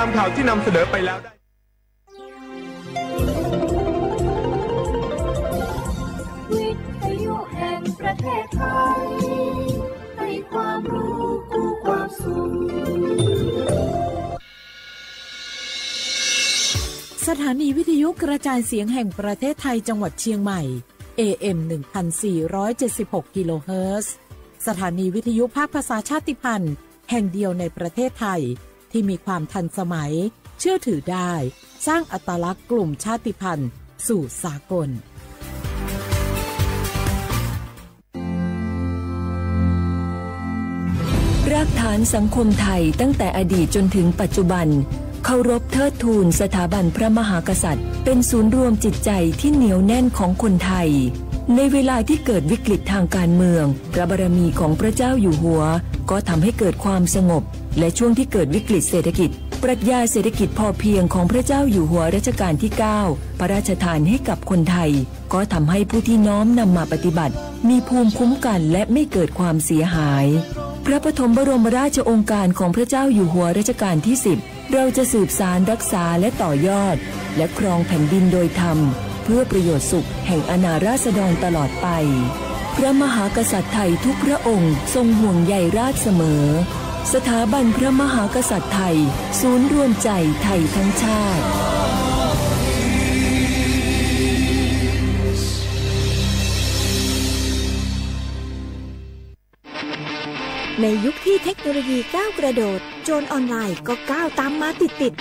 ามข่าวที่นำเสนอไปแล้วได้วิทยุแห่งประเทศไทยให้ความรู้คู่ความสุขสถานีวิทยุกระจายเสียงแห่งประเทศไทยจังหวัดเชียงใหม่ AM 1476 กิโลเฮิรตซ์สถานีวิทยุภาคภาษาชาติพันธุ์แห่งเดียวในประเทศไทยที่มีความทันสมัยเชื่อถือได้สร้างอัตลักษณ์กลุ่มชาติพันธุ์สู่สากลรากฐานสังคมไทยตั้งแต่อดีตจนถึงปัจจุบันเคารพเทิดทูนสถาบันพระมหากษัตริย์เป็นศูนย์รวมจิตใจที่เหนียวแน่นของคนไทยในเวลาที่เกิดวิกฤตทางการเมืองพระบารมีของพระเจ้าอยู่หัวก็ทำให้เกิดความสงบและช่วงที่เกิดวิกฤตเศรษฐกิจปรัชญาเศรษฐกิจพอเพียงของพระเจ้าอยู่หัวรัชกาลที่ 9พระราชทานให้กับคนไทยก็ทำให้ผู้ที่น้อมนำมาปฏิบัติมีภูมิคุ้มกันและไม่เกิดความเสียหายพระปฐมบรมราชโองการของพระเจ้าอยู่หัวรัชกาลที่ 10เราจะสืบสานรักษาและต่อยอดและครองแผ่นดินโดยธรรมเพื่อประโยชน์สุขแห่งอาณาราษฎรตลอดไปพระมหากษัตริย์ไทยทุกพระองค์ทรงห่วงใยราชเสมอสถาบันพระมหากษัตริย์ไทยศูนย์รวมใจไทยทั้งชาติในยุคที่เทคโนโลยีก้าวกระโดดโจรออนไลน์ก็ก้าวตามมาติด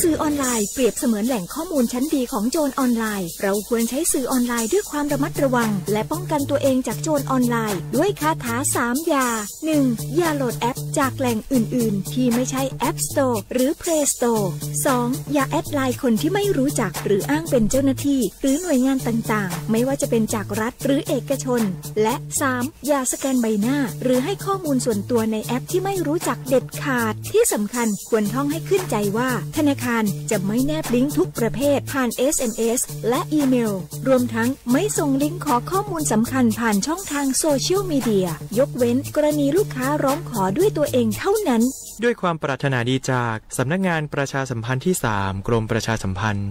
สื่อออนไลน์เปรียบเสมือนแหล่งข้อมูลชั้นดีของโจรออนไลน์เราควรใช้สื่อออนไลน์ด้วยความระมัดระวังและป้องกันตัวเองจากโจรออนไลน์ด้วยคาถา3อย่า 1. อย่าโหลดแอปจากแหล่งอื่นๆที่ไม่ใช่ App Store หรือ Play Store 2. อย่าแอดไลน์คนที่ไม่รู้จักหรืออ้างเป็นเจ้าหน้าที่หรือหน่วยงานต่างๆไม่ว่าจะเป็นจากรัฐหรือเอกชนและ 3. อย่าสแกนใบหน้าหรือให้ข้อมูลส่วนตัวในแอปที่ไม่รู้จักเด็ดขาดที่สำคัญควรท่องให้ขึ้นใจว่าธนาคารจะไม่แนบลิงก์ทุกประเภทผ่าน SMS และอีเมลรวมทั้งไม่ส่งลิงก์ขอข้อมูลสำคัญผ่านช่องทางโซเชียลมีเดียยกเว้นกรณีลูกค้าร้องขอด้วยตัวเองเท่านั้นด้วยความปรารถนาดีจากสำนักงานประชาสัมพันธ์ที่ 3 กรมประชาสัมพันธ์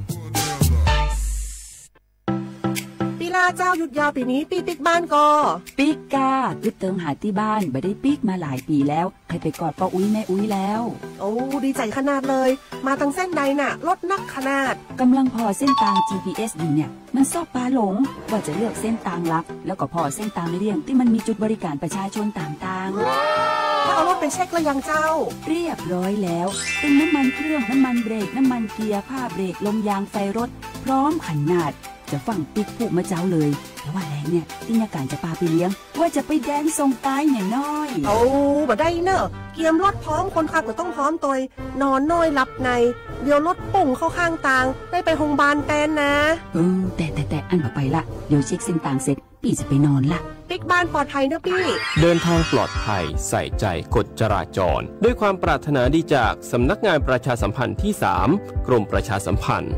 เจ้าหยุดยาวปีนี้ปีปิกบ้านก็ปิกกายึดเติงหาที่บ้านไม่ได้ปิกมาหลายปีแล้วใครไปกอดป้าอุ้ยแม่อุ้ยแล้วโอ้ดีใจขนาดเลยมาทางเส้นใดน่ะรถนักขนาดกำลังพอเส้นทาง GPS อยู่เนี่ยมันซอกปลาหลงว่าจะเลือกเส้นทางลัดแล้วก็พอเส้นทางเลี่ยงที่มันมีจุดบริการประชาชนต่างๆถ้าเอารถไปเช็คแล้วยังเจ้าเรียบร้อยแล้วเป็นน้ำมันเครื่องน้ำมันเบรกน้ำมันเกียร์ผ้าเบรกลมยางไฟรถพร้อมขนาดจะฟังปิ๊กผูกมาเจ้าเลยแต่ว่าแรงเนี่ยที่นาการจะพาไปเลี้ยงว่าจะไปแดนส่งตายเนี่ยน้อยโอ้บ่ได้เนอะเกียมรถพร้อมคนขับก็ต้องพร้อมตัวนอนน้อยหลับในเดี๋ยวรถปุ่งเข้าข้างทางได้ไปโรงพยาบาลแตนนะแต่อันต่อไปละเดี๋ยวเช็คเส้นทางเสร็จพี่จะไปนอนละปิ๊กบ้านปลอดภัยนะพี่เดินทางปลอดภัยใส่ใจกฎจราจรด้วยความปรารถนาดีจากสำนักงานประชาสัมพันธ์ที่ 3 กรมประชาสัมพันธ์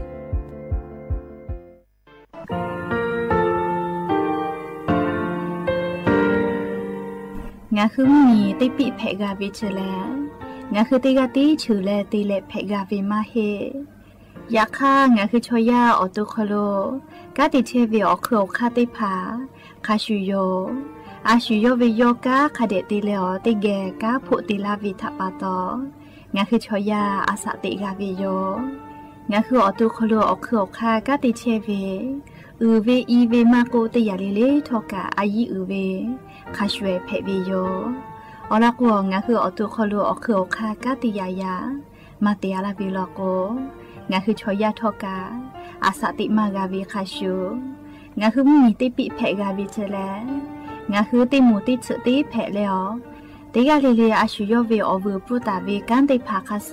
งาคือมีติปิเพกาวิชแลงาคือติกาติชูแลติเลเพกาวิมาเฮยาค่างาคือชอยาออตุคโลกาติเทวิออคือคาติผาคาชูโยอาชูโยวิโยกาคาเดติเลอติเกกาพุติลาวิทัปาโตงาคือชอยาอาสติกาวิโยงาคือออตุคโลออคือคากาติเทวิอือเวอีเวมาโกติยาลิเลทอกาอายีอือเวคาชเวเพวิโยออลักวงาคือออตุคโลออคือคากาติยายามาเตียลาวิโลโกงาคือชอยาทอกาอาสติมากาวิคาชูงาคือมีติปิเพกาวิเจแลงาคือติมูติสติเพเลอติกาลิเลอาชูโยเวอเวปุตาเวกันติภาคาเส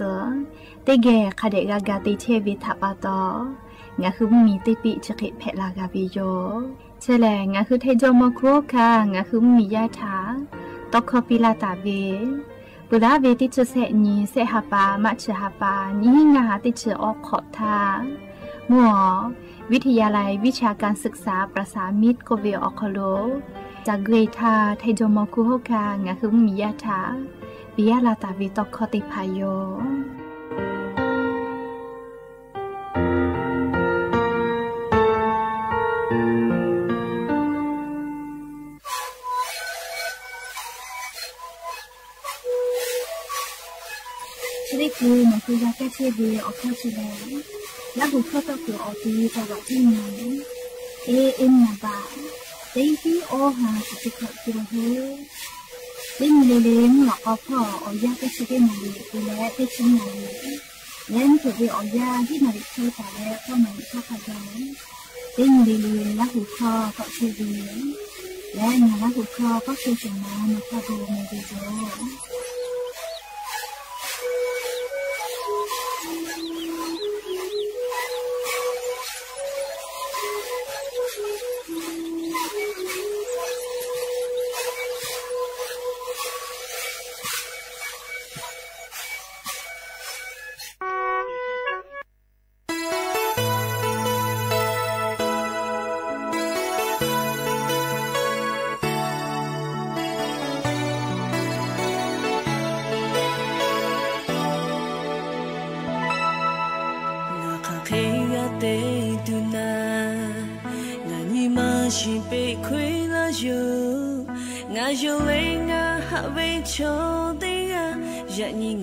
ติเกคาเดกากาติเทวิทัปาโตงาคือมีติปิชกิเพลากาวิโยเชแลงาคือเทจโมโครคางาคือมียาถาตอกคปิลาตาเวปุราเวติชเสนีเสหปามัชหปานี้งาติชออกขอทามัววิทยาลัยวิชาการศึกษาประสานมิตรโกเวออคโลจากเกรธาเทจโมโคโฮคางาคือมียาถาปิยาลาตาเวตอกคติพายโย คือมันคือยาแก้เชื้อดีออกเข้าชิแล้วแล้วบุคคลต้องตัวออกดีจังหวัดที่ไหนAM นะบ่าได้ที่โอหาสิบกิโลเมตรได้มีเลี้ยงหลอกเอาพ่อเอายาแก้เชื้อได้มาเลยดูแลได้ชิ้นมาเลยและนี่คือเอายาที่มาดิช่วยแต่แล้วก็มาเข้าขยายได้มีเลี้ยงแล้วบุคคลก็เชื้อดีและงานแล้วบุคคลก็คือสิ่งนั้นมาดูในดีโจやに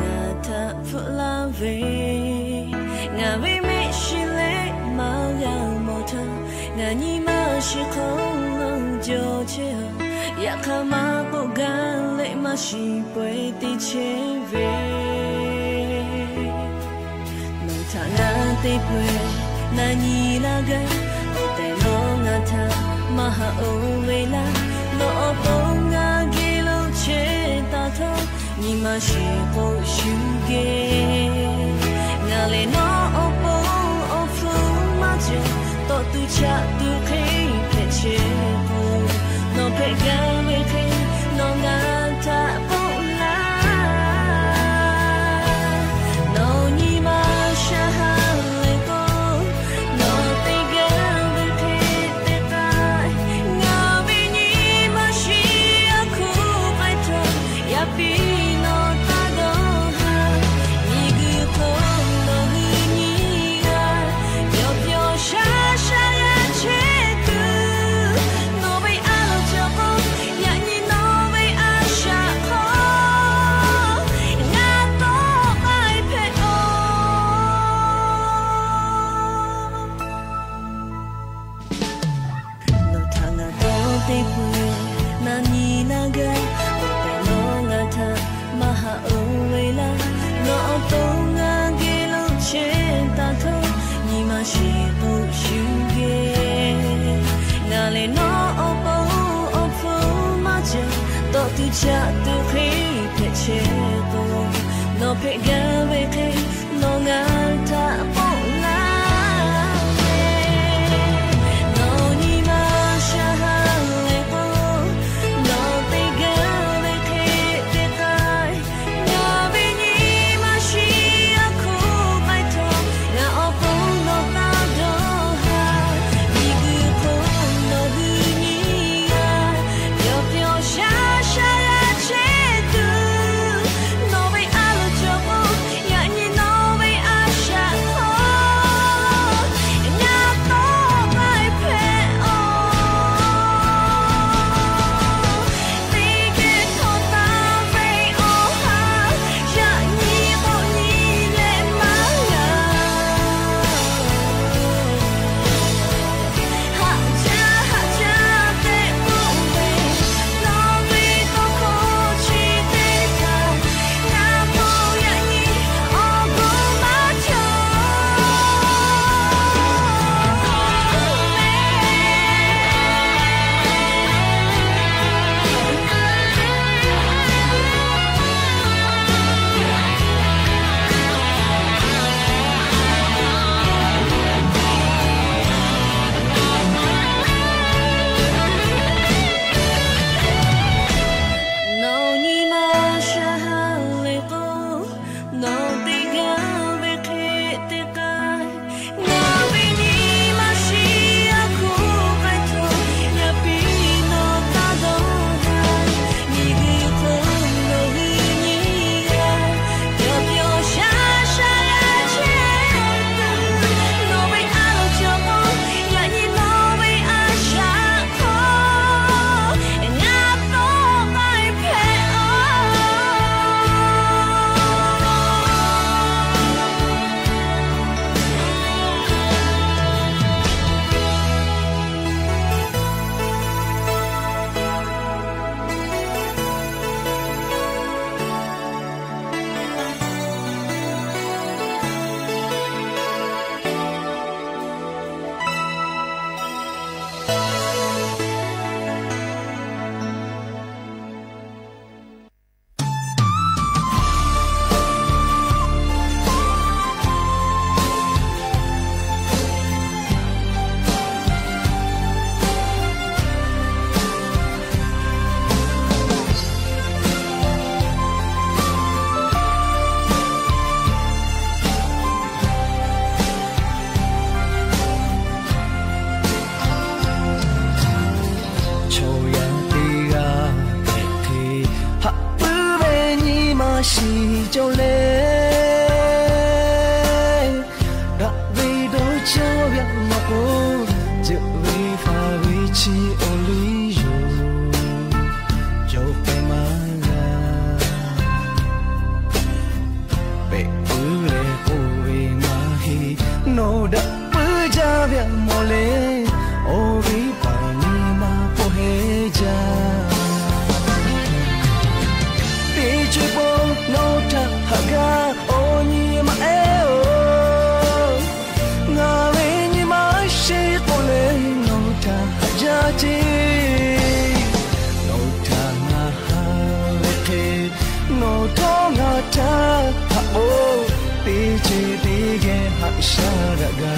pige hasharaga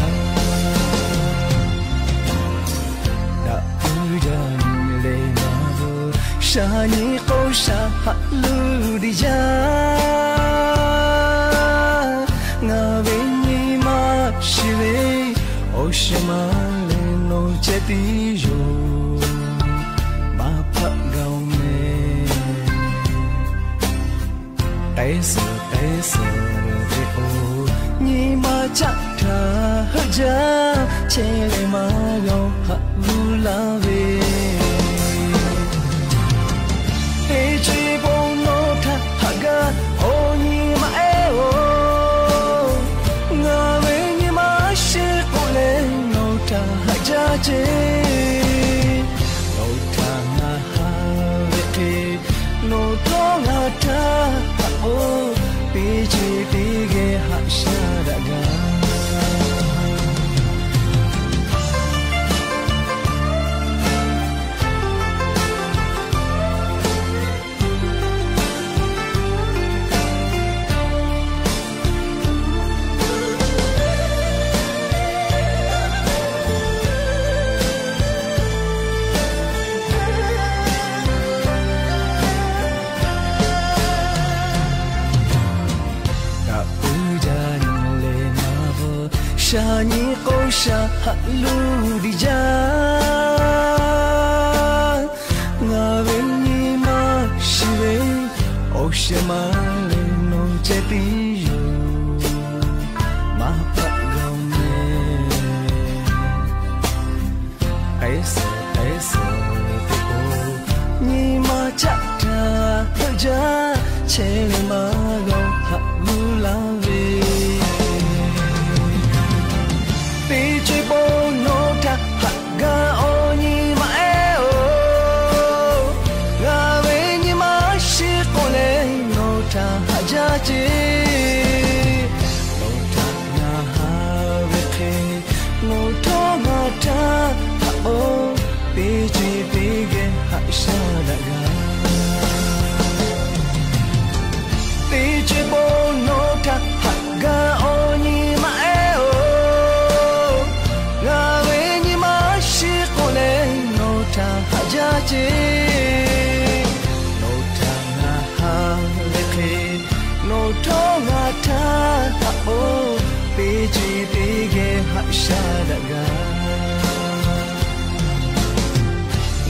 da ujan le mavo shani qosha halu dija ngawe ni ma shive oshama le no cheti yo ma phat gaw me taisa de o ni ma chat tha ja che le ma gaw ha lu la ve te chi bon no tha ha ga ho ni ma e o nga ve ni ma shi ko le no tha ha ja che no tha na ha ve ke no to na tha o pi chi pi ge ha sha da ga shani qosha halu dija ngawe ni ma shive oshama le no cheti yo ma pa gaw me aisa te o ni ma cha ta ja che ma gaw halu la ve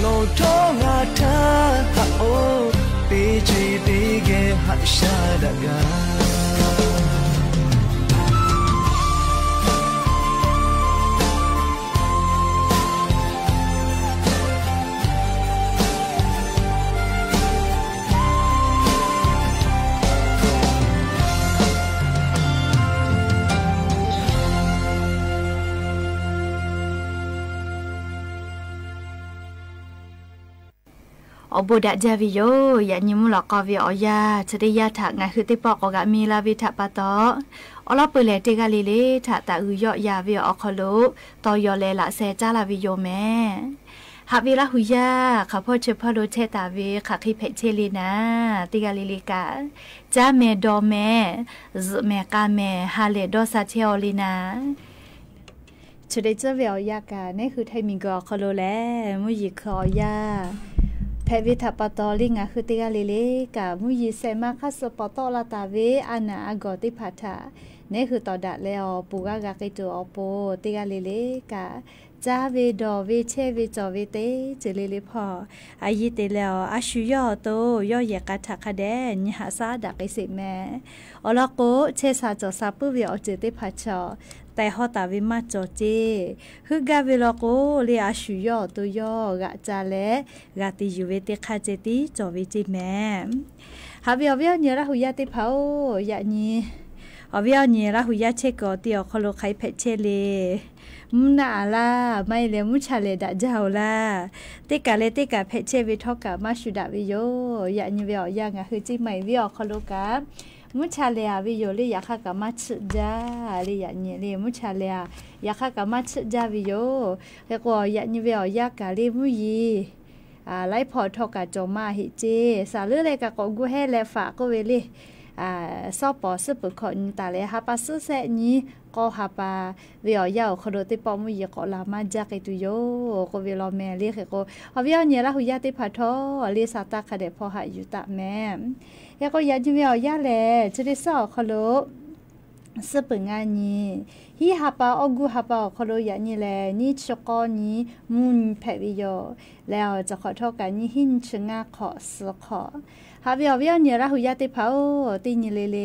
no to nga tha ha o pe chi pe ge ha sha da ga obo da javi yo ya nyimu la ka vi oya chade ya tha nga khu te pok ga mi la vi tha pa to ola pe le te ga le le tha ta u yo ya vi o kholo to yo le la se cha la vi yo me ha vi la hu ya kha pho che pho lo che ta vi kha khi phe che le na te ga le ka ja me do me z me ka me ha le do sa che o le na chade cha vi o ya ka ne khu thai mi go kholo le mu yi kho yaเพวิทัปตอลิงะคือติกาลิเลกะมุยิเซมาคัสปตอลาตาเวอานาอากอติพัทะนี่คือตอดะแล้วปูกะกะกิตัวอโปติกาลิเลกะจาเวดอเวเชเวจอเวเตเจลิลิพออายิเตแล้วอาชุยอโตยอเยกะทะคะแดญหาซาดะกิสิแมอลโกเชซาจอซาปุเวอเจติพัชอแต่ฮอตาวิมาจอเจคือกาเวลโกเลียชุยอตัวยอกะจาเลกะติยูเวเตคาเจติจอเวจิแมฮาเวียเวียเนละหุยาติเผายะนีอเวียเนละหุยาเชกอติอคโลไคเพเชเลมุนาลาไม่เลมุชาเลดะเจ้าลาติกาเลติกาเพเชวิทอกะมาชุดาวิโยยะนีเวียยังะคือจิไม่เวียคโลกะมุชาเลอาวิโยเลยอยากข้ากามาชจาเลยอยากเนี่ยเลยมุชาเลอยากข้ากามาชจาวิโยแล้วก็อยากเนี่ยอยากกะเลยมุยีไล่พอทอกะจอมาหิเจสาลือเลยกะก็กูให้แลฝากก็เวเลย ซอปอซึปคนตาเลยฮาปาซึเซนี้ก็ฮาปาเวียวยาวคโดติปอมุยก็ลามาจากไอตุโยก็เวลาแม่เรียกก็เอาเวียวเนี่ยละหุยาติพัทโตเรียสาตาคเดพอหาอยู่ตะแม่ยาก็ยาจิเวียวยาแลจะได้สอคโลซึปงานี้ฮีฮาปาอกูฮาปาคโลยานี่แลนี่ชกอนี้มุนแพวิโยแล้วจะขอโทษกันนี่หินชงาขอสขอฮาเวียวเนี่ยละหุยาติพาโอตินี่เล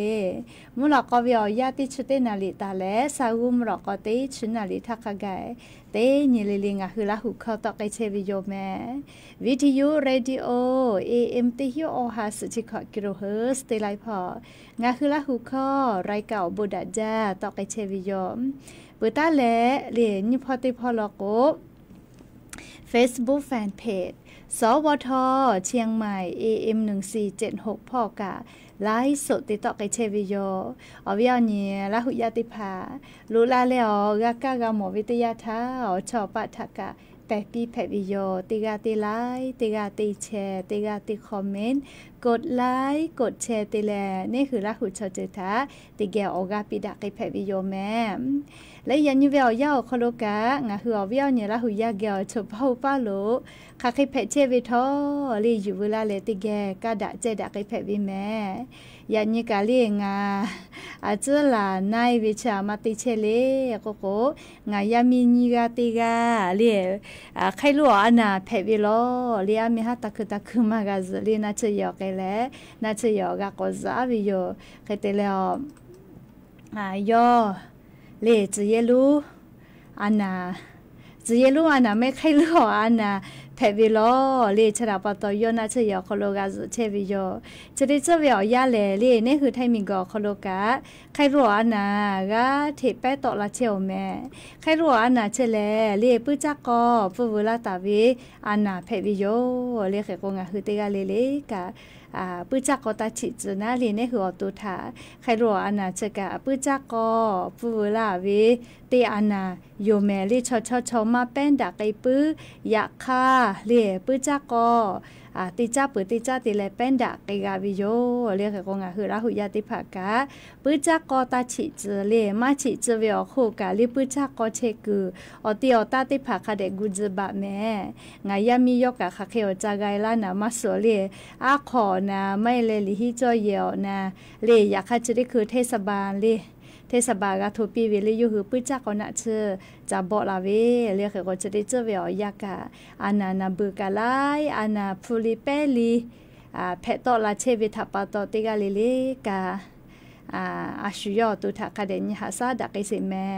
มุลก็เวียวยาติชุเตนาลิตาเลซาอุมรก็ติชุนาลิทักกะไกเตนี่เลงะหุละหุเข้าตอกไกเชวิโยแม่วิทยุเรดิโอ AM ติฮิโอฮาสุจิขอกิโลเฮิรตซ์เตไลพองะหุละหุเข้ารายเก่าบุดาจาตอกไกเชวิโยเปิดตาแลเรียนพอติพอลโก Facebook Fanpage สวทเชียงใหม่ AM 1476พ่อกะไลฟ์สดติดต่อกับเชวิโยอวิญญาณละหุยาติภารู้ลาแล้วกะกะกะหมอวิทยาท่าชอปะทะกะแปปีแพวิโยติกาติไลค์ติกาติแชร์ติกาติคอมเมนต์กดไลค์กดแชร์ติแลนี่คือละหุชอเจตาติแกออกาปิดะกับแพวิโยแม่และยันยูเวียวยาวคโลกะงะฮือเวียวเนี่ยละหุยาเกลชบเฮาปาโลคาคิเพเชวิทอลีอยู่เวลาเลติแกกะดะเจดะกับแพวิแม่ยันนี่กะลีงาอาจลาในวิชามาติเชเลโกโกงายามินิกาติกาเลใครรู้อันน่ะแพวิโลเลียมีหาตะคือมากะซลีนาเชยอกแลนาเชยอกะก็ซาวิโยเคเตเลยอเลจิเยลูอันน่ะจิเยลูอันน่ะไม่ใครรู้อันน่ะแพวิโลเลชราปตอยนาเชยอคโลกาเชวิโยจะได้เจเวียวยาเลนี่คือไทมิงกอคโลกาใครรู้อันน่ะกะเทเปตอละเชวแม่ใครรู้อันน่ะเชเลเลปุจักกอปุเวลาตาวิอันน่ะแพวิโยเลเขกงะคือเตกาเลกะปุจักกอตาฉิจนะลีนี่คืออตุถาใครรู้อันน่ะเจกะปุจักกอปุเวลาวิเตอันน่ะโยแมลิชอมาเป็นดักไกปื้อยะคาเลียปุจักกอติจ้าปุติจ้าติเลเป็นดักไกกาวิโยเรียกกงะคือละหุยาติภากะปุจักกอตาฉิจเลมาฉิจเวอโคกะลิปุจักกอเชกุอติอตาติภาคาเดกุจบะแม่งายามิยกะคาเคอจากายลานะมาโสเลอาขอนะไม่เลลิฮิจอยเยวนะเลอยากคาจะได้คือเทศบาลเลเทศบาลกะทูปีเวลิยูหือปุจักกอนะเชจะบอกลาเวเรียกก็จะได้เจอเวอยากะอานานาบือกะไลอานาพูลิเปลีเพตอลาเชวิทัปตอติกาลิเลกะอาชุยอตุทักกะเดญหาซาดักไอสิแม่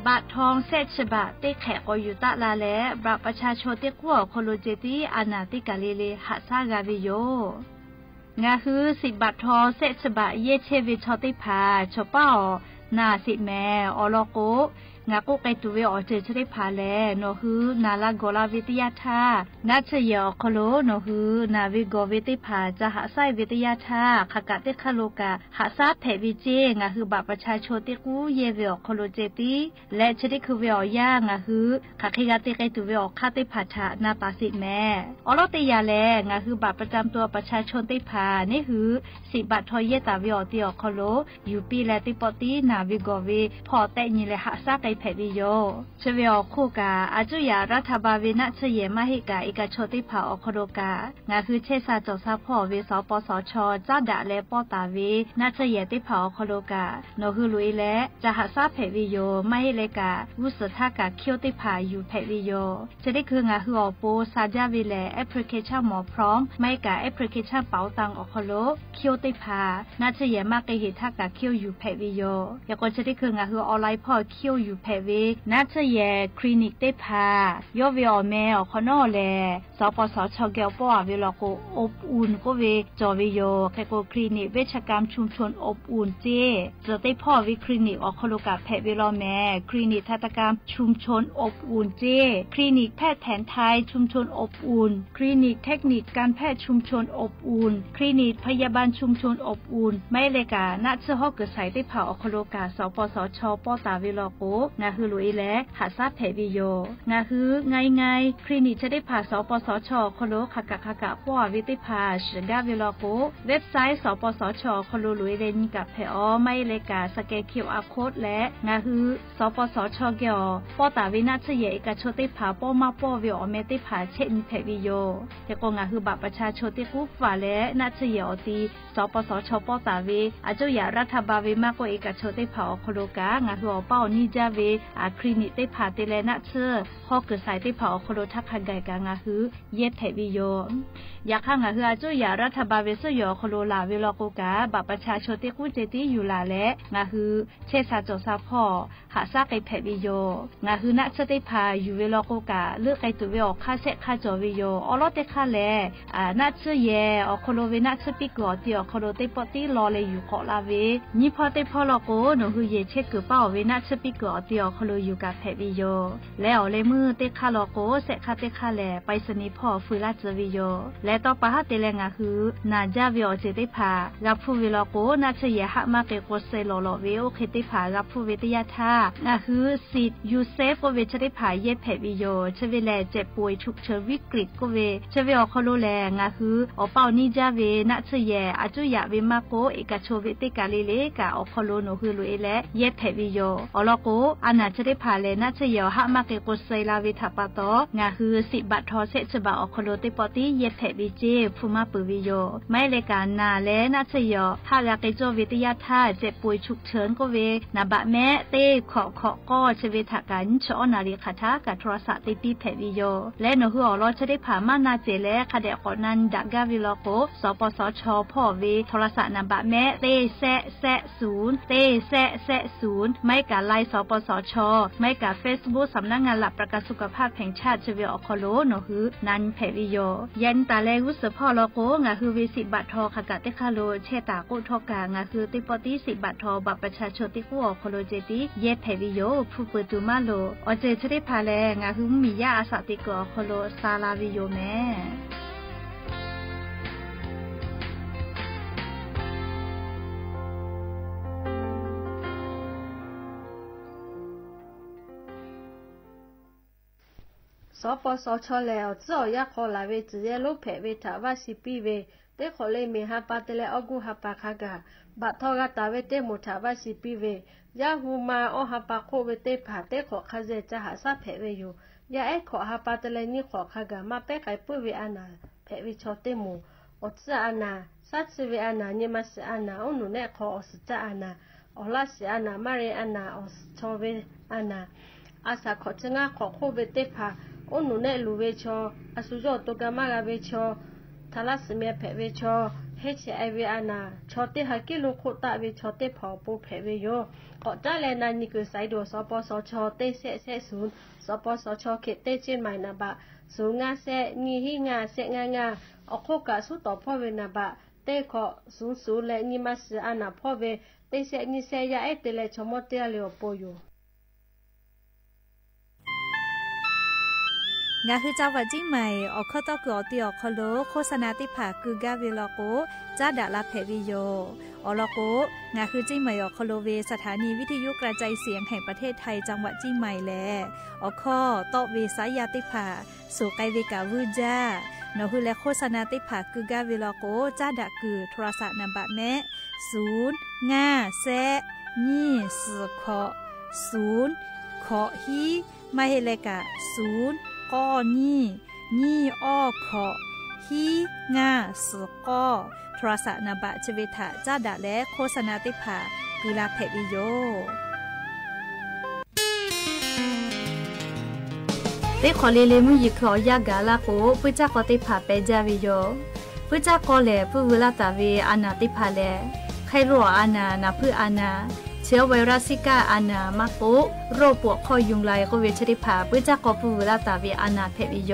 บาททองเศษฉบับติแขกอยู่ตะลาและบัตรประชาชนติกัวโคโลเจติอานาติกาลิเลหาซากาวิโยงาคือ10 บาททอเศษฉบับเยเชวิชอติพาชอป้านาสิแม่อลโกงาโกไกตุเวอเจชได้พาแลโนคือนาลากอลาวิทยาธานาเชยอคโลโนคือนาวิโกวิติพาจะหาไซวิทยาธาขกะติคโลกะหาซาแผวิเจงาคือบัตรประชาชนติกูเยเวอคโลเจติและชได้คือเวอย่างาคือขะคิกะติไกตุเวอคาติพาทานาตาสิแม่อลติยาแลงาคือบัตรประจำตัวประชาชนติพานี่คือ10 บาททอเยตาวิอติอคโลอยู่ปีและติปอตินาวิโกเวพอแต่ญิและหาซาไกแผวิโยเชเวอคู่กาอาจุยารัฐบาลวินะเชเยมาหิกาอิกาโชติภาอคโดกางาคือเชษาจซาพ่อเวสปสชเจ้าดะและปอตาเวนาเชเยติภาอคโดกาโนคือลุยและจะหาซาแผวิโยไม่เลกาวุสทากาเคียวติภาอยู่แผวิโยจะได้คืองาคืออโปซาจาวิแลแอปพลิเคชันหมอพร้อมไม่กาแอปพลิเคชันเป๋าตังอคโลเคียวติภานาเชเยมากเกหิทากาเคียวอยู่แผวิโยยากจะได้คืองาคือออนไลน์พ่อเคียวอยู่แผวินาเชเยคลินิกได้พายอวิอแมวขนอแลสปสชแก้วป้อเวลาโกอบอุ่นก็เวจอวิโยแคโกคลินิกเวชกรรมชุมชนอบอุ่นเจจะได้พ่อวิคลินิกอคโลกาแพทย์เวลาแมคลินิกทันตกรรมชุมชนอบอุ่นเจคลินิกแพทย์แผนไทยชุมชนอบอุ่นคลินิกเทคนิคการแพทย์ชุมชนอบอุ่นคลินิกพยาบาลชุมชนอบอุ่นไม่เลกาณเชฮอกเกิดใส่ได้เผาอคโลกาสปสชป้อตาเวลาโก งาคือลุยและหาซาแผวิโยงาคือไงคลินิกจะได้ผ่าสปสชคโลขกะป้อวิติภาชดาวิลโกเว็บไซต์สปสชคโลลุยเรนกับแผอไม่เลกาสแกน QR Code และงาคือสปสชเกี่ยวป้อตาวินาชเยเอกชนติภาป้อมาป้อวิอเมติภาเช่นแผวิโยแต่ก็งาคือบัตรประชาชนที่กู้ฝาและนาชเยอตีสปสชป้อตาวิอาจุยารัฐบาลวิมากกว่าเอกชนติภาคโลกางาคือเป้านิจาวิคลินิกติภาติเลนาเชอข้อเกิดสายติภาคโลทักขันไกกางาคือเย็บแผวิโยอยากข้างาคืออาจุยารัฐบาลวิสยอคโลลาวิลโกกาบัตรประชาชนที่กู้เจติอยู่ลาและงาคือเชษาโจซาพ่อหาซาไกแผวิโยงาคือนาชติภาอยู่วิลโกกาเลือกไกตัววิอค่าเสค่าจอวิโยอลอเตค่าแลนาชเยอคโลเวนาชปิกอติอคโลเตปติรอเลยอยู่เกาะลาเวนี่พอเตพอลโกหนูคือเยเชกือเป้าเวนาชปิกอติอคโลอยู่กับแผวิโยแล้วเลยมือเตค่าลโกเสค่าเตค่าแลไปสนิพ่อฟืลาจวิโยและต่อปะฮะเตเลงาคือนาจาวิอเจติภากับผู้วิลโกนาชเยหะมาเกโกเซโลโลเวโอเคติภากับผู้วิทยาท่างาคือสิทธิ์ยูเซฟก็เวชติภาเยแผวิโยชเวแลเจ็บป่วยฉุกเฉินวิกฤตก็เวชเวอคโลแลงาคืออเป้านิจาเวนาชเยอาจุยะเวมาโกเอกชวิติกาลิเลกาอคโลโนคือลุเอและเยแผวิโยอลโกอนาชติภาเลนาชเยหะมาเกโกเซลาวิทัปปะโตงาคือสิบัตทอเซฉบาอคโลติปติเยแผวิเจภูมาปุวิโยไม่เลกานาและนาชเยหะลาเกโจวิทยาท่าเจ็บป่วยฉุกเฉินก็เวนาบะแม่เต้ขอก็ชเวทากันชอนาริคาทากับโทรศัพท์ติปีแผวิโยและนหืออรอชได้ผ่ามานาเจและคาเดกอนันดักกาวิลโกสปสชพ่อเวโทรศัพท์นาบะแม่เต้แซะ0เต้แซะ0ไม่กับไลน์สปสชไม่กับ Facebook สำนักงานหลักประกันสุขภาพแห่งชาติชเวอคโลนหือนันแผวิโยยันตาแลวุสพ่อโลโกงาคือวิสิบัตทอขกะเตคาโลเชตาโกทอกางาคือติปติสิบัตทอบัตรประชาชนติกูอคโลเจติเยแผวิโยผู้เปิดตูมาโลอเจชได้พาแลงาคือมียาอาสาติกอคโลซาลาวิโยแม่สปสชแล้วเจ้าอยากขอลาเวจีเยลูกแผเวทาวาสิปีเวเตขอเลยมีฮาปาเตเลอกูฮาปาคากาบัดทอกาตาเวเตมุทาวาสิปีเวยาฮูมาอฮาปาโคเวเตผาเตขอคาเจจะหาซาแผเวอยู่ยาเอขอฮาปาเตเลนี่ขอคากามาเปไกปุเวอานาแผเวชอเตมูอดซาอานาซัดเวอานาเนมาสอานาอุนุเนขออสจาอานาอลาสอานามาเรอานาอสชอเวอานาอาสาขอจงาขอโคเวเตผาโอหนูเนลูเวชออสุโจตุกามากาเวชอทาลัสเมียแผเวชอเฮชไอเวอานาชอเตฮากิลุโคตะเวชอเตผอปูแผเวโยขอจ้าแลนานิกุไซโดสปสชเตเซศูนย์สปสชเขตเตเจนใหม่นาบะสูงาเซนีฮิงาเซงาอโคกะสุต่อพ่อเวนาบะเตขอศูนย์และนิมัสอานาพ่อเวเตเซนิเซยาเอเตเลชมเตเลโอโปโยงาคือเจ้าวัดจิ้งใหม่ออกข้อต่อกือตีออกคโลโฆษณาติผาคือกาเวลโกจ้าดาลาเพวิโยอลโกงาคือจิ้งใหม่ออกคโลเวสถานีวิทยุกระจายเสียงแห่งประเทศไทยจังหวัดจิ้งใหม่แลออกข้อต่อเวสายาติผาสู่ไกเวกาวูจ้านหือและโฆษณาติผาคือกาเวลโกจ้าดาคือโทรศัพท์นำบะแม่0 5 แซะนี่4ขอ0ขอฮีไม่เฮเลกะ0ก้อนี่อ้อขอฮีงาสกอโทรศัพท์นบะเจเวทะจ้าดะและโฆษณาติภากุลาเพวิโยเตขอเลมุยิขอยากาลาโกปุจักอติภาเปจาวิโยปุจักอเลปุวลาตาเวอานาติภาเลไครัวอานานาพืออานาเชื้อไวรัสซิก้าอานามาโกโรคปวดคอยุงลายก็เวชริภาปุจักอปูเวลาตาเวอานาเพวิโย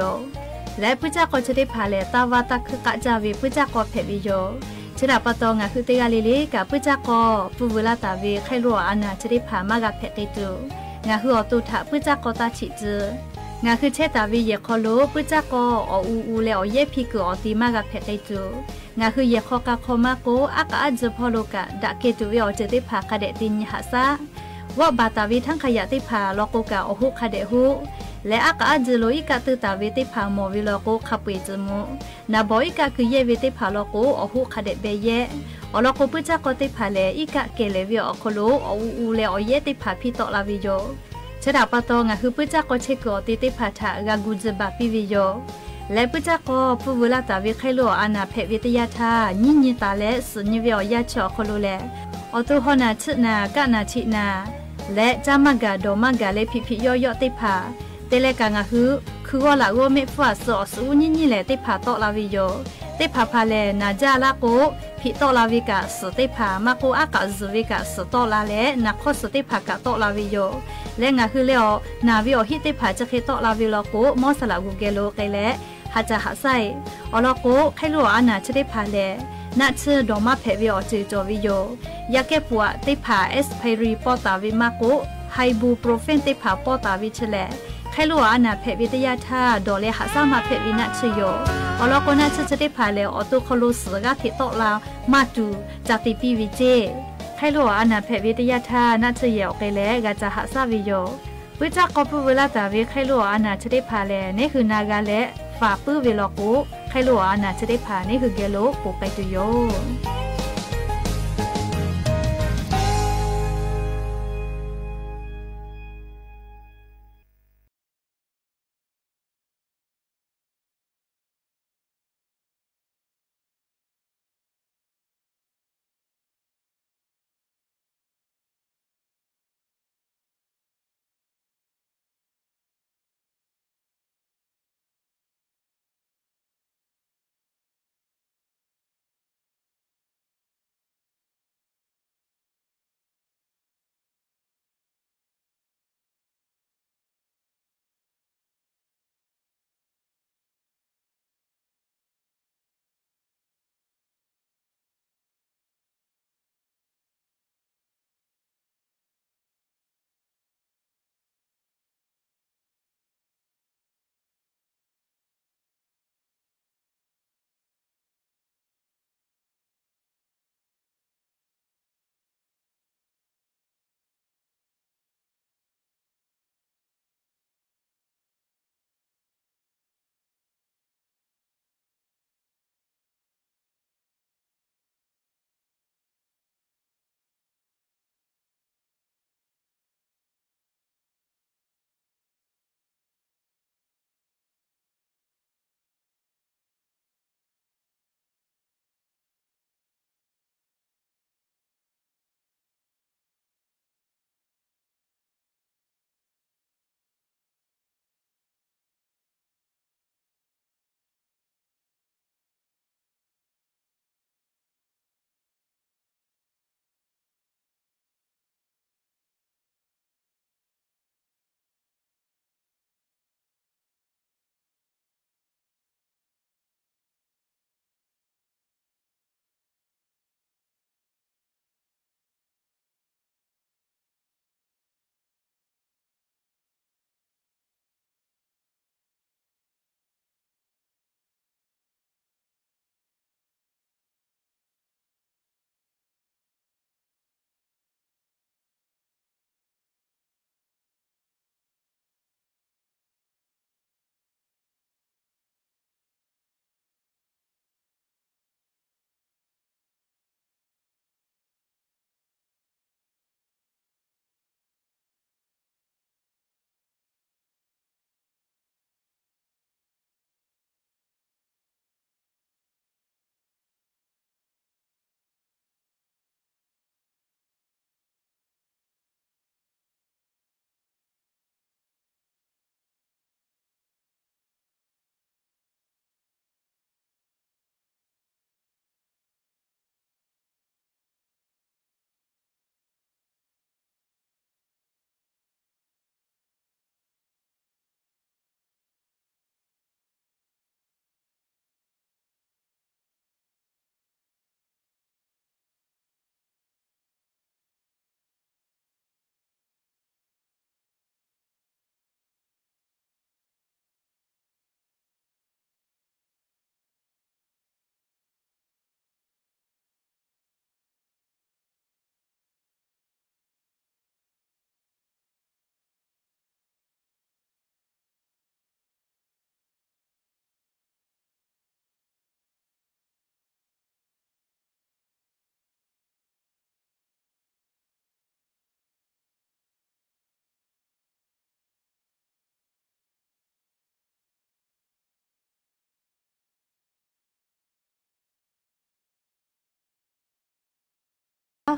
และปุจักอชริภาเลตาวาตะคือกะจาเวปุจักอเพวิโยชนะปะตองะคือเตกาลิลิกับปุจักอปูเวลาตาเวไครัวอานาชริภามากะเพติตุงะคืออตุทะปุจักอตาฉิจืงะคือเชตาวิเยคอโลปุจักออูเลอเยพิกอติมากะเพติตุงาคือเยคอกะคอมาโกอากะอัจพอโลกะดะเกตุเวอเจติภากะเดตินหะซะ ว่าบาตาวิทั้งขยะติผาลอโกกาโอหุคาเดหุและอากาจิโลอิกาตือตาวิติผาโมวิลอโกคาปุยจมุนาบอิกาคือเยวิติผาลอโกโอหุคาเดเบเยอลอโกปุจากติผาเลอิกาเกเลวิออโคโลออูเลอเยติผาพิโตลาวิโยชดาปะตองะคือปุจากเชโกติติผาทากากุจบาปิวิโยและปุจากปุเวลาตาวิไคโลอานาเพวิทยาทาญิญตาเลสุญวิอยาชอโคโลเลอตุหนาชนากะนาชินาและจามากาโดมากาเลพิพิยอติผาเตเลกางะคือว่าละว่าเมฟาสอสูญิญเลติผาโตลาวิโยติผาพาเลนาจาลาโกพิโตลาวิกาสติผามาโกอากาซุวิกาสโตลาเลนักขสติผากะโตลาวิโยและงะคือเลอนาวิโอฮิติผาจะเคโตลาวิโลโกมอสละกูเกโลไกเลหาจะหาไซอลโกไคโลอานาชติผาเลนัชดอมาเพวิอจือจอวิโยยาเกปัวติผาเอสไพรีปอตาวิมาโกไฮบูโปรเฟนติผาปอตาวิเชเลไคโลอานาเพวิทยาธาดอเลหาซามาเพวินัชโยอลโกนัชติผาเลอตุคโลสกาพิโตลามาตูจาติปีวิเจไคโลอานาเพวิทยาธานัชเยอเกเลกาจาหาซาวิโยวิจากกปุเวลาตาวิไคโลอานาชติผาเลนี่คือนากาเลฝาปื้อเวลโกไคโลอานาชติผานี่คือเกโลโปไปตุโย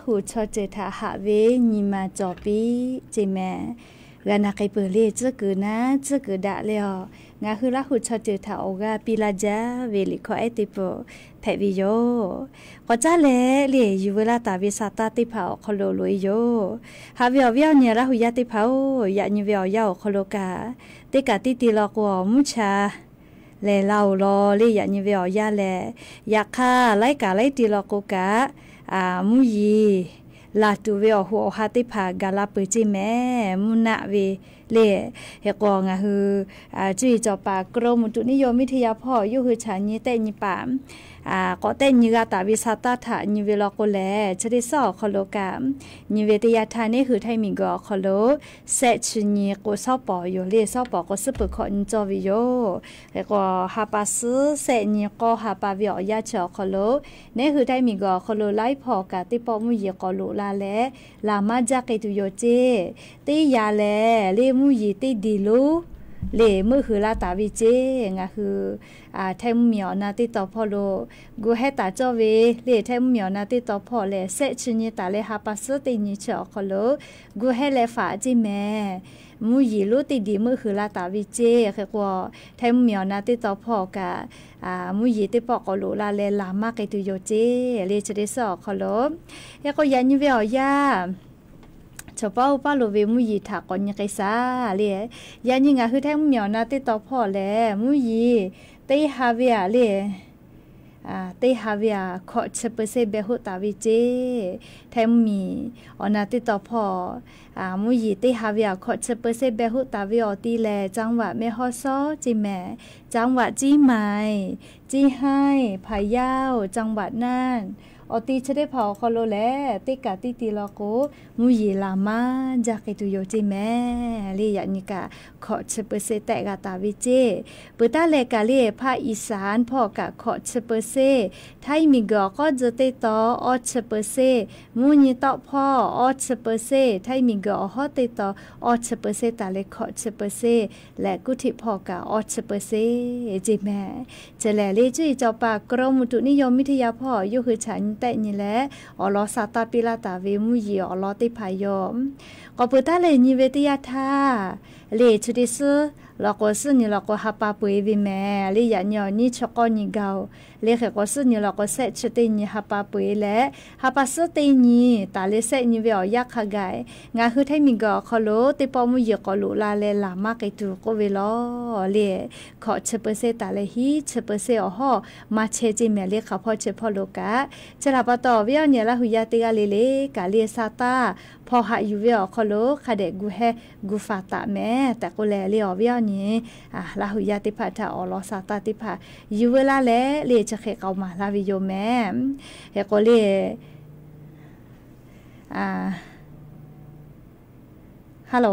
หูชอเจทาหาเวญิมาจอปีจิแม่กานาไกเปเลจะเกิดนะจะเกิดดะแล้วงาคือละหูชอเจทาโอกาปีลาจาเวลิขอไอติโปแพวิโยก็จ้าแลเลยอยู่เวลาตาวิสาตาติเผาคโลลุยโยหาเวียวเวียวเนี่ยละหูยาติเผาอยากนี่เวียวยาวคโลกาติกาติติลอกวมุชาเลเล่ารอเลยอยากนี่เวียวยาแลอยากฆ่าไล่กาไล่ติลอกกามุยีลาตูเวอหัวหาติผากาลาเปจิแม่มุนะเวเลเฮกองะฮือจุยจอปากรมอุตุนิยมวิทยาพ่ออยู่คือฉันนี่แต่นี่ปามก็แต่นี่กาตาวิสาตาถานี่เวลโกแลชะดิซอคโลกามนี่เวทยาทานี่คือไทมิกอคโลเซชนี่โกซอปออยู่เลซอปอก็ซึปขอนจอวิโยแล้วก็ฮาปาซึเซนี่ก็ฮาปาวิอยาชอคโลนี่คือไทมิกอคโลไลพอกาติปอมุยกอโลลาแลลามาจากตุโยเจติยาแลเลมุยติดีลูเลมือคือลาตาวิเจงะคือไทมเหมียวนาติตอพอโลกูให้ตาเจ้าเวเลไทมเหมียวนาติตอพอเลเซชนิตาเลฮาปัสตินิชอคโลกูให้เลฝาจิแม่มูยีลูติดีมือคือลาตาวิเจคือว่าไทมเหมียวนาติตอพอกะมูยีติปอกโลลาเลลามากไอตุโยเจเลจะได้สอคโลแล้วก็ยันยิเวอยาชาวป้าโลเวมุยีถากอนยังไงซาเลยยันยิงคือแท้เหมียวนาติตอพ่อแลมุยีเตฮาเวียเลยเตฮาเวียขอเชเปเซเบหุตาวิเจแท้มีอนาติตอพ่อมุยีเตฮาเวียขอเชเปเซเบหุตาวิอตีแลจังหวะเมฮอซอจิแม่จังหวะจีไมจีให้พายาวจังหวะนั่นอตีชะได้เผาคอโลแลติกาติติลอโกมุยีลามาจากตุโยจิแม่ลียานิกาขอเชเปเซแตกาตาวิเจปุตาเลกาเลภาคอีสานพ่อกะขอเชเปเซไทยมีกอก็จะเตตออเชเปเซมุญิตอพ่ออเชเปเซไทยมีกอฮอเตตออเชเปเซตาเลขอเชเปเซและกุธิพ่อกะอเชเปเซจิแม่จะแลเลจุยจอปากรมอุตุนิยมวิทยาพ่ออยู่คือฉันแต่นี่แหละอลอซาตาปิลาตาเวมุยีอลอติพายอมก็ปุตาเลนิเวติยาทาเลชุดิซลอกซึนี่ลอกฮาปาปุยวิแม่เลยันยอนี่ชกอนี่เกาเลขก็ซึนี่ลอกเซชตินี่ฮาปาปุยและฮาปาสตินี่ตาเลเซนี่เวอยักขกายงาคือไทมิกอคอโลติปอมุยีกอลุลาเลลามากไอตุโกเวลอเลขอเชเปเซตาเลฮีเชเปเซอฮอมาเชจิแม่เลขพอเชพอโลกะจะลาปตอเวียเนี่ยละหุยาติกาเลกาเลซาตาพอหาอยู่เวียคอโลคาเดกูเฮกูฟาตาแม่แต่ก็แลเลียวเวียนี่ลาหุยาติพาทาอลอซาตาติพาอยู่เวลาแลเลจะเคเอามาลาวิโยแม่เฮก็เลฮัลโหล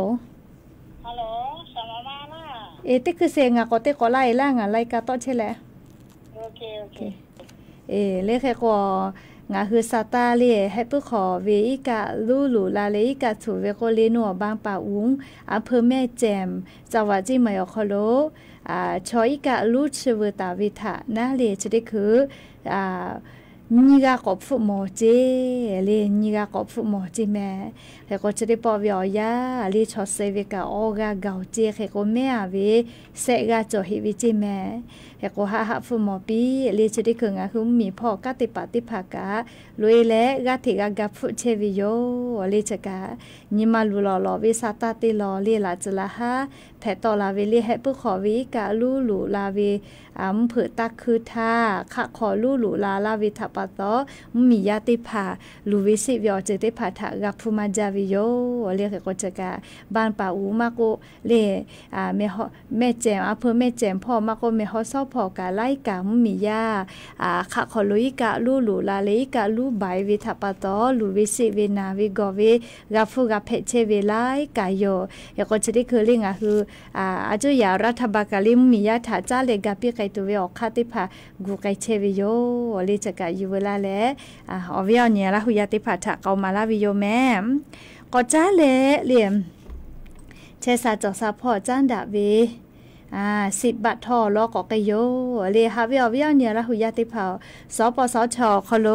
สมามานะติคือเซงะก็ติก็ไล่ล่างไล่กาโตเชแลโอเคเลเคก็งาคือซาตาเลให้ปุขอเวอีกะลูลูลาเลอีกะถูเวโกเลนัวบางป่าอุงอำเภอแม่แจ่มจังหวัดจิมายอคโลชออีกะลูชเวตาวิทะนะเลจะได้คือนี่ก็กบฟุโมเจเลนี่ก็กบฟุโมเจแม่แล้วก็จะได้ปอวิอยาเลชอเซเวกะออกาเกาเจแล้วก็แม่เวเซกาจอฮิวิเจแม่แล้วก็หาฟุโมปีเลจะได้คืองาคือมีพ่อกะติปาติภากะลุยและกะติกะกะฟุเชวิโยเลจะกะนิมาลุลอลอเวซาตาติลอเลลาจละหะแพตอลาเวเลให้ปุขอวิกะลูลูลาเวเผือตักคือท่าขะขอลูลูลาวิทะปะตอมียาติภาลูวิสิวิอเจติภาทะกักฟุมาจาวิโยเรียกก็จะกะบ้านป่าอูมาโกเลแม่แจมอำเภอแม่แจมพ่อมาโกแม่ฮอซอพอกะไล่กะมียาขะขอลุยกะลูลูลาเลกะลูใบวิทะปะตอลูวิสิเวนาวิกอเวกักฟุกักเพเชเวไลกะโยเรียกก็จะได้คือเรื่องคืออาจุยารัฐบาลกะลิมมียาถาจ้าเลกะปิไกตัวเวอคาติพากูไกเชวิโยเลจะกะอยู่เวลาแลอเวียเนี่ยละหุยาติพาทะเกามาลาวิโยแม่ก็จ้าเลเหลี่ยมเชซาจอซาพอจ้านดาเว10 บาททอลอกกะโยเลฮาเวียเนี่ยละหุยาติพาสปสชคโล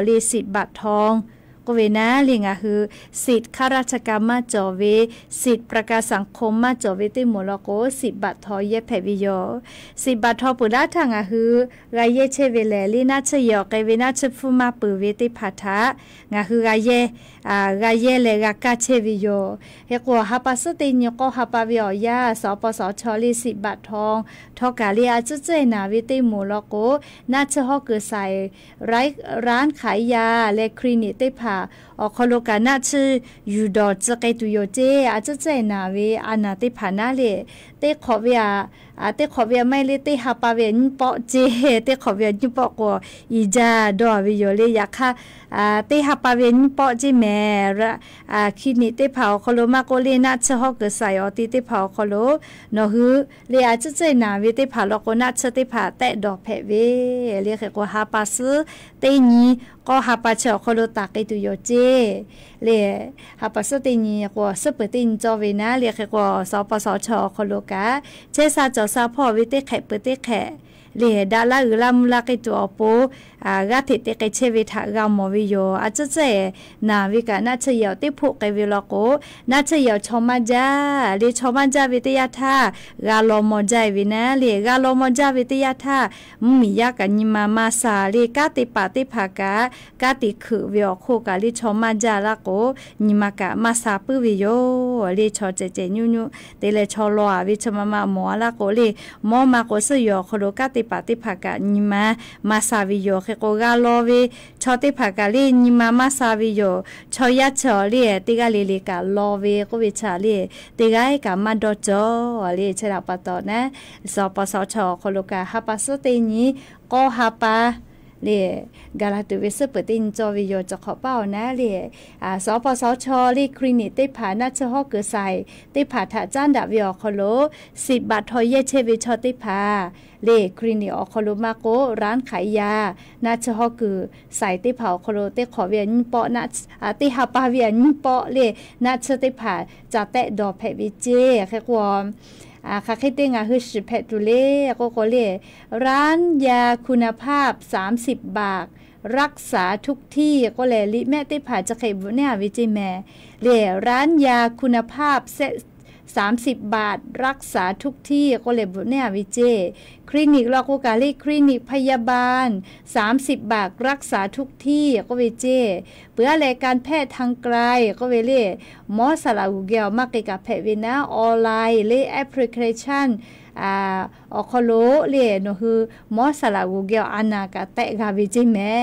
เล10 บาททอง ก็เวนะเรียงคือสิทธิ์ข้าราชการมาจ่อเวสิทธิ์ประกันสังคมมาจ่อเวติหมดแล้วก็10 บาททอเยแผ่วิโย10 บาททอปุระทางคือรายเยเชเวเลลีน่าเชยอกเวน่าเชฟูมาปืเวติพัทะคืรายเยเลกากาเชวิโยเฮกัวฮับปัสติญก็ฮับปะวิอยาสปสชลี10 บาททองทอกาเลียจะเจนาวิติหมดแล้วก็น่าเชฮอกเกใส่ร้านขายยาและคลินิกได้ผ่าออกคโลกาน่าชื่อยูดอจะไกตุโยเจอาจจะใจนาเวอานาได้ผ่านาเลเตขอเวียเตขอเวียไม่เลยเตฮับปะเวียนปอเจเตขอเวียนปอกอีจาดอวิโยเลยอยากค่ะเตฮับปะเวียนปอเจแม่คลินิกได้ผ่าคโลมาโกเลน่าเชฮอกเกใส่ออติได้ผ่าคโลเนาะฮือเลยอาจจะใจนาเวได้ผ่าแล้วก็น่าเชได้ผ่าแตะดอกแผเวเรียกว่าฮับปัสเตนี้ก็ฮับปัสเชอคโลตากไกตุโยเจเลฮับปัสเตนี้ก็สเปตินจอเวนะเรียกว่าสปสชคโลกาเชซาจอซาพ่อวิเตแขเปเตแขเลดาลาลามลาไกตัวโปกาติเตไกเชวิทากามวิโยอาจจะเจนาวิกานาเชยอติพุไกวิลโกนาเชยอชอมาจาเลชอมาจาวิทยาทากาโลโมจาวินะเลกาโลโมจาวิทยาทามียากันยิมามาซาเลกาติปาติภากากาติคือวิโอโคกาเลชอมาจาลาโกยิมากะมาซาปุวิโยเลชอเจเจญูญูเตเลชอลอวิชมาหมอลาโกเลหมอมาโกสยอโคโลกาติปาติภากานิมาซาวิโยเคโกกาโลเวชอติภากาลีนิมาซาวิโยชอยาชอเลติกาเลกาโลเวโกวิชาเลติกาเอกามาดอจอเลเชราปตอนะสปสชโคโลกาฮับปัสเตนีก็ฮับปาเลกาลาตุเวสเปตินจอวิโยจะขอเป้านะเลสปสชเลคลินิกได้ผ่านาเชฮอกเกใส่ได้ผ่าถาจ้านดาวิโอโคโล10 บาททอยเยเชวิชอติภาเลคลินิกอโคโลมาโกร้านขายยานาเชฮอคือใส่ติเผาโคโลเตขอเวียนปอนาติฮาปาเวียนปอเลนาเชติภาจะแตะดอแพวิเจแค่ความค่ะคิดได้ไงคือสิเพตุเล่ก็เลร้านยาคุณภาพ30 บาทรักษาทุกที่ก็เลยลิแม่ติผ่าจะไขบุเนี่ยวิจิแม่เลร้านยาคุณภาพ30 บาทรักษาทุกที่ก็เลยบุเนี่ยวิเจคลินิกลอโกกาลีคลินิกพยาบาล30 บาทรักษาทุกที่ก็วิเจเพื่อรายการแพทย์ทางไกลก็เวเล่หมอสลาอุเกลมากกับแพทย์เวนะออนไลน์เลแอปพลิเคชันอคโลเล่นคือหมอสลาอุเกลอานากาแตกาวิเจแม่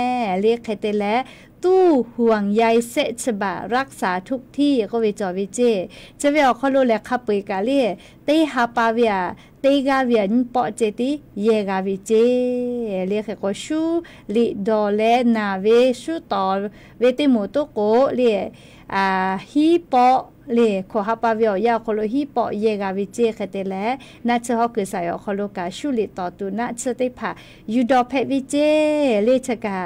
เรียกใครเตและตู้ห่วงใยเสฉบะรักษาทุกที่ก็วิจอวิเจจะเวอคโลและขับไปกาเล่เตฮาปาเวียเตกาเวียนปอเจติเยกาวิเจเรียกก็ชูลิดอเลนาเวชูตอเวติโมโตโกเรียฮีปอเลขอฮับปาเวียยาโคโลฮีปอเยกาวิเจคเตเลนาเชฮอคือใส่อโคโลกาชูลิต่อตุนาเชติภายูดอเพวิเจเลชกา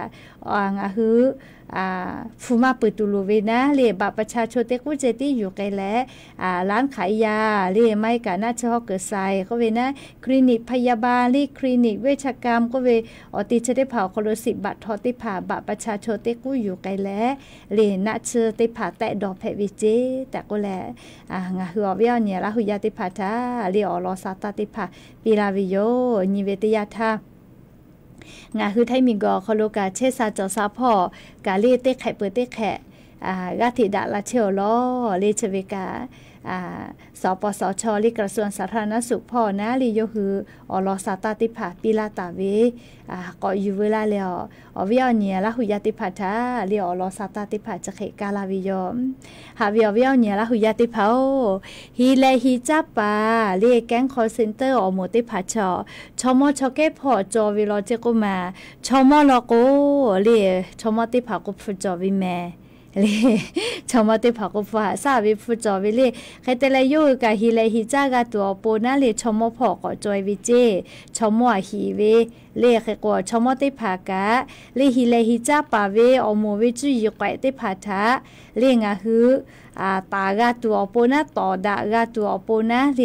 ฮือฟูมาเปิดตูลูเวนะเลบัตรประชาชนเตกุเจติอยู่ไกลแล้วร้านขายยาเลไม่กะน่าเฉพาะเกิดใส่ก็เวนะคลินิกพยาบาลเลคลินิกเวชกรรมก็เวอติจะได้เผาโคโล10 บาททอติผ่าบัตรประชาชนเตกุอยู่ไกลแล้วเลน่าเชื่อติผ่าแตะดอกแผวิเจแต่ก็แลงาหัวเวียเนี่ยละหุยาติผ่าท่าเลอรอซาตาติผ่าปิลาวิโยนิเวติยาท่างาคือไทยมีกอคโลกาเชซาจอซาพ่อกาเลเตแขเปิดเตแขกาธิดาลาเชลอเลชเวกาสปสชลิกระทรวงสาธารณสุขพ่อนะลีโยคืออลอซาตาติภาปิลาตาเวก็อยู่เวลาแล้วเวียเนี่ยละหุยาติภาทาเรียอลอซาตาติภาจะเขกาลาวิโยหาเวียเนี่ยละหุยาติภาฮีเลฮีจับปาเรียแก๊งคอลเซ็นเตอร์อโมติภาชอมอชอเกพอจอวิโลเจกุมาชอมอลโกเรียชอมอติภากุฟจอวิแมเลชอมติภากุฟาซาวิฟุจอวิเลใครแต่ละยูกะฮิเลฮิจากาตัวโปนะเลชอมพอก็จอยวิเจชอมฮีเว เลขกว่าชมอติผากะเลหิเลหิจ้าปาเวอโมเวจุยไกติผาทะเลงะฮือตากาตัวปนะต่อดากาตัวปนะเล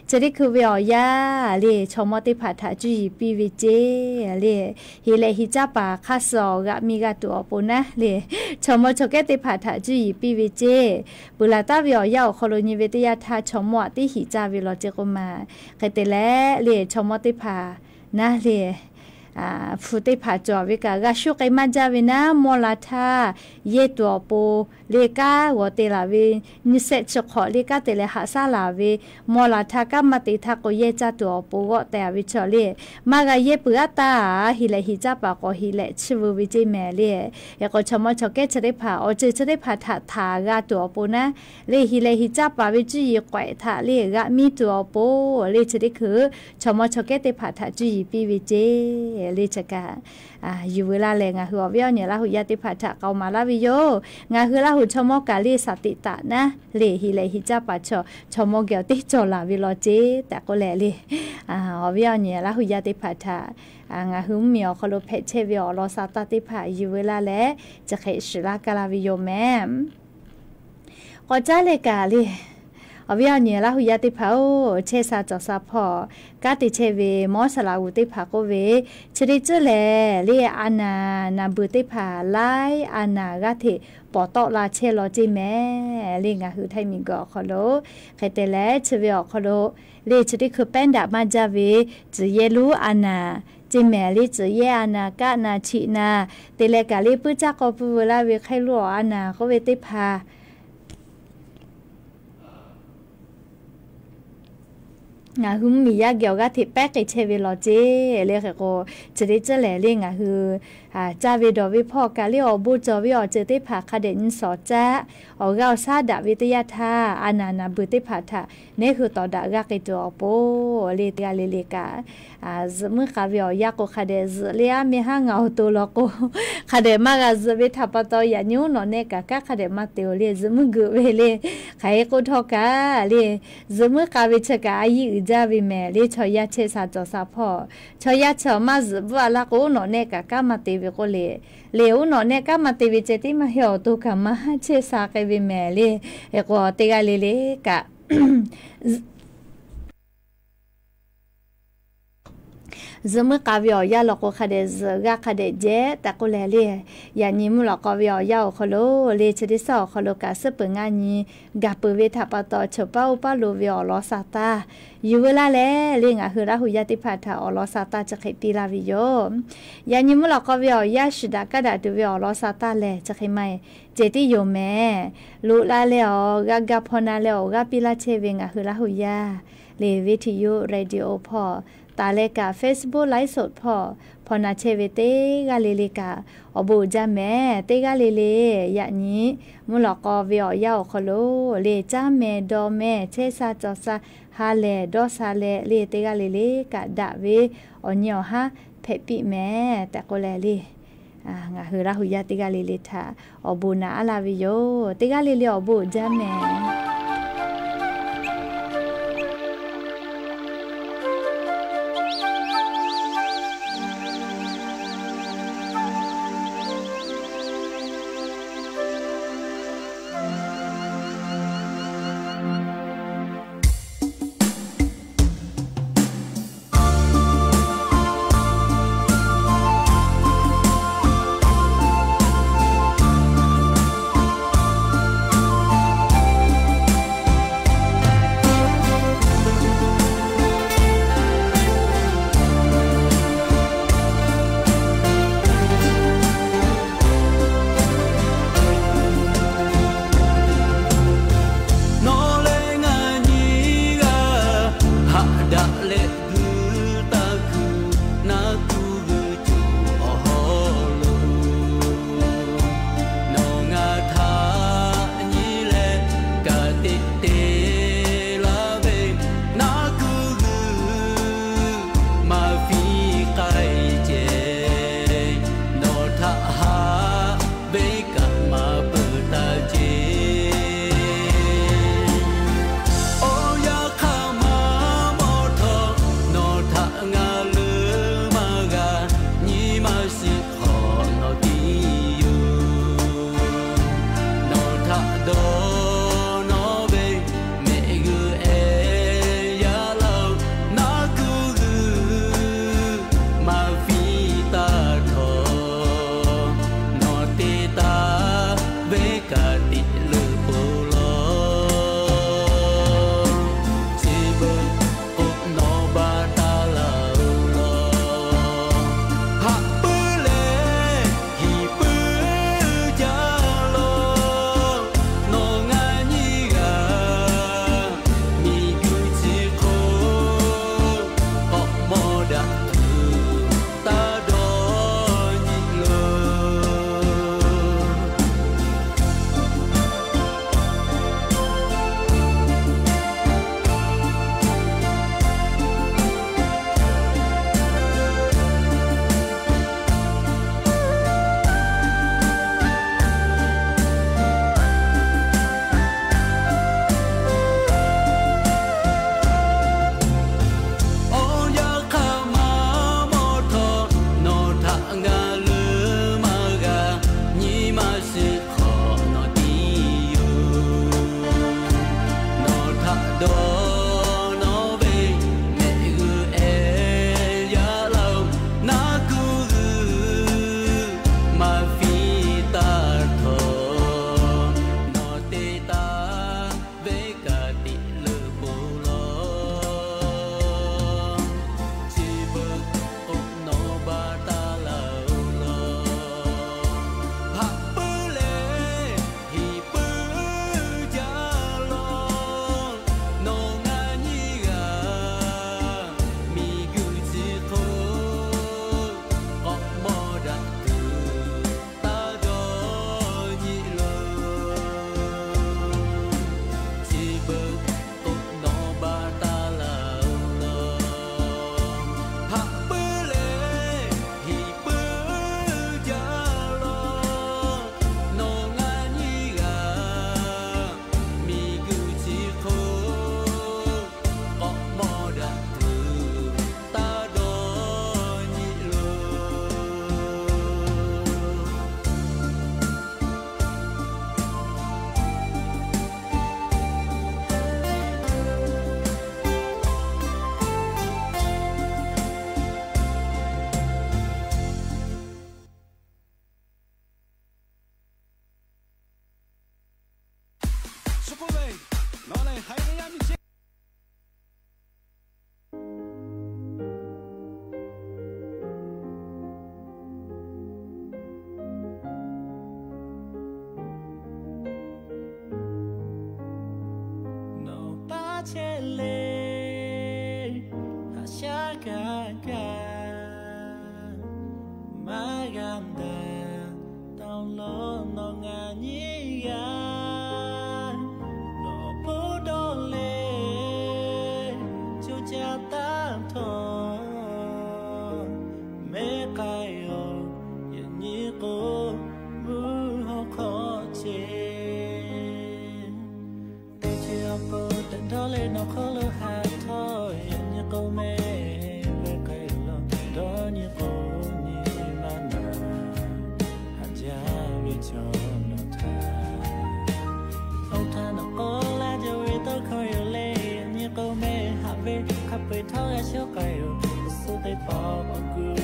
จะได้คือเวียยาเลชมอติผาทะจุยปีเวเจเลหิเลหิจ้าปาคาสอกะมีกาตัวปนะเลชมอชกติผาทะจุยปีเวเจบุลาตาเวียยาคโลนิเวตยาทาชมอติหิจาเวลอเจกมาไคเตแลเลชมอติผานะเลฟูติผาจอวิกากาชุกไอมาจาวินะมอลาทาเยตัวโปเลกาวเตลาเวนิเซชขอเลกาเตเลหาซาลาเวมอลาทากามาติทาโกเยจาตัวโปวแต่วิชอเลมากาเยปุอาตาฮิเลฮิจาปาโกฮิเลชววิจิเมเลยก็ชมชกเกชได้ผาอเจจะได้ผาทาทากาตัวโปนะเลฮิเลฮิจาปาวิจิยกวยทาเลกามีตัวโปเลจะได้คือชมชกเกติผาทาจุยปีวิเจเลชกาอยู่เวลาแลงหัวเวียวเนี่ยละหุยาติผาทะเกามาลาวิโยงาคือละหุชมกาลีสติตะนะเลหิเลหิจาปะชมเกียวติจอลาวิโลเจแต่ก็แลเลยหัวเวียวเนี่ยละหุยาติผาทะงาหุมเมียวคโลเพเชเวียวรอซาตติผาอยู่เวลาแลจะเขชิลากาลาวิโยแม่ก็จ้าเลกาลีอวิญญาณละหุยติภาเชซาจอซาพอกาติเชเวมอสลาอุติภาโกเวชริจเลเลียอานานาบุติภาไลอานากาติปอตอลาเชลอจิแม่ลิงาหือไทมิกอคโลไคเตเลชเวอคโลเลชริคือเป็นดามาจาเวจิเยลูอานาจิแม่ลิจิเยอานากานาชินาเตเลกาลิปุจักอปุเวลาเวไคลัวอานาโกเวติภางาหืมมียาเกี่ยวกับที่แป๊กไอเชเวลอเจเรียกก็จะได้เจแหล่เรียงหือจาวิดวิพ่อกาเรียอบูจวิอเจติผาคเดนสอจ้าออกาซาดาวิทยาธาอานานาบุติผาทะนี่คือต่อดากากิตัวโปเลตกาเลกามือคาวิอยากคเดซเลียมีห้างเอาตัวลกคเดมากซวิทัปตอยานิวนเนกากาคเดมาเตโอเลซมือกุเวเลใครก็ทอกาเลซมือคาวิชกาอีจาวิเมเลชอยาเชซาจอซาพอชอยาชอมาซบัวลาโกนเนกากามาเตวิโกเลวโนเนกามาเตวิเจติมาเฮอตุกามาเชซาเกวิเมเลเอโกเตกาเลกะzeme kavio ya loko khade zga khade je takole le ya ni mu loko vio ya kholo le chidi so kholo ka sepe nga ni ga pu ve tha pa to chopa upa lo vio lo sata yu la le le nga hu ra hu ya ti pha tha o lo sata cha khai pi la vi yo ya ni mu loko vio ya shida ka da tu vio lo sata le cha khai mai je ti yo me lu la le o ga phona le o ga pi la che ve nga hu ra hu ya le video radio phoตาเลกา Facebook ไลฟ์สดพอนาเชเวเตกาเลเลกาอบูจาแม่เตกาเลเลยะนี้มุลกอเวียาวคโลเลจาแม่ดอแม่เชซาจอซาฮาเลดอซาเลเลเตกาเลเลกะดะเวอญอฮะเพปิแม่แต่ก็แลเลงาฮือราหุยะเตกาเลเลทาอบูนาอาลาวิโยเตกาเลเลอบูจาแม่ Hãy subscribe cho kênh Ghiền Mì Gõ để không bỏ lỡ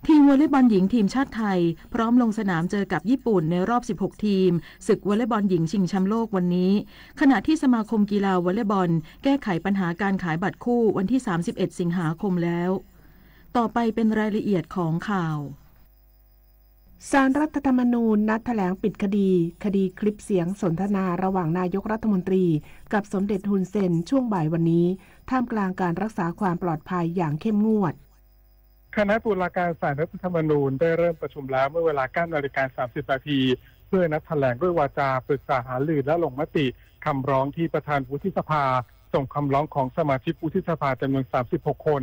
ทีมวอลเลย์บอลหญิงทีมชาติไทยพร้อมลงสนามเจอกับญี่ปุ่นในรอบ16ทีมศึกวอลเลย์บอลหญิงชิงแชมป์โลกวันนี้ขณะที่สมาคมกีฬาวอลเลย์บอลแก้ไขปัญหาการขายบัตรคู่วันที่31สิงหาคมแล้วต่อไปเป็นรายละเอียดของข่าวศาลรัฐธรรมนูญนัดแถลงปิดคดีคลิปเสียงสนทนาระหว่างนายกรัฐมนตรีกับสมเด็จฮุนเซนช่วงบ่ายวันนี้ท่ามกลางการรักษาความปลอดภัยอย่างเข้มงวดคณะตุลาการศาลรัฐธรรมนูญได้เริ่มประชุมแล้วเมื่อเวลา 9:30 น.เพื่อนัดแถลงด้วยวาจาปรึกษาหารือและลงมติคำร้องที่ประธานวุฒิสภาส่งคำร้องของสมาชิกวุฒิสภาจำนวน36คน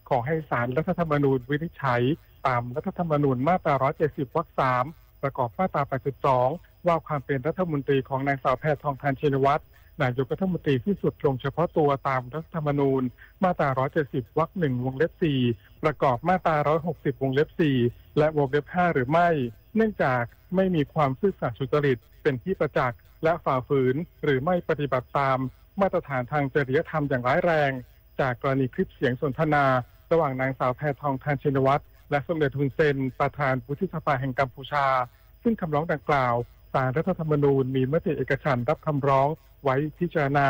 ขอให้ศาลรัฐธรรมนูญวินิจฉัยตามรัฐธรรมนูญมาตรา170วรรค3ประกอบมาตรา82ว่าความเป็นรัฐมนตรีของนางสาวแพทองธารชินวัตรนายกรัฐมนตรีที่สุดลงเฉพาะตัวตามรัฐธรรมนูญมาตรา170วรรค1วงเล็บ4ประกอบมาตรา160วงเล็บ4และวงเล็บ5หรือไม่เนื่องจากไม่มีความซื่อสัตย์สุจริตเป็นที่ประจักษ์และฝ่าฝืนหรือไม่ปฏิบัติตามมาตรฐานทางจริยธรรมอย่างร้ายแรงจากกรณีคลิปเสียงสนทนาระหว่างนางสาวแพทองธารชินวัตรและสมเด็จฮุนเซนประธานวุฒิสภาแห่งกัมพูชาซึ่งคำร้องดังกล่าวศาลรัฐธรรมนูญมีมติเอกฉันท์รับคำร้องไว้พิจารณา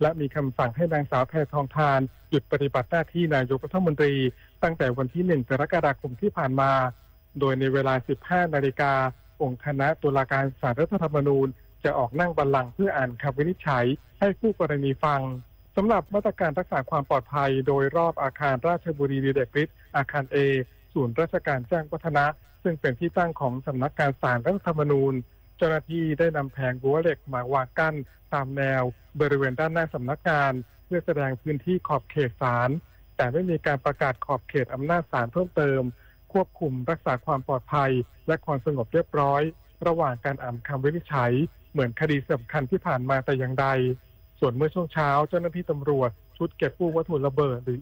และมีคำสั่งให้นางสาวแพทองธารหยุดปฏิบัติหน้าที่นายกรัฐมนตรีตั้งแต่วันที่1กรกฎาคมที่ผ่านมาโดยในเวลา 15 นาฬิกาองค์คณะตุลาการศาลรัฐธรรมนูญจะออกนั่งบัลลังก์เพื่ออ่านคำวินิจฉัยให้คู่กรณีฟังสำหรับมาตรการรักษาความปลอดภัยโดยรอบอาคารราชบุรีดีเดกฤทธิ์อาคาร A ศูนย์ราชการแจ้งวัฒนะซึ่งเป็นที่ตั้งของสำนักงานศาลรัฐธรรมนูญเจ้าหน้าที่ได้นำแผงรั้วเหล็กมาวางกั้นตามแนวบริเวณด้านหน้าสำนักงานเพื่อแสดงพื้นที่ขอบเขตศาลแต่ไม่มีการประกาศขอบเขตอำนาจศาลเพิ่มเติมควบคุมรักษาความปลอดภัยและความสงบเรียบร้อยระหว่างการอ่านคำวินิจฉัยเหมือนคดีสำคัญที่ผ่านมาแต่อย่างใดส่วนเมื่อช่วงเช้าเจ้าหน้าที่ตำรวจชุดเก็บกู้วัตถุระเบิดหรือ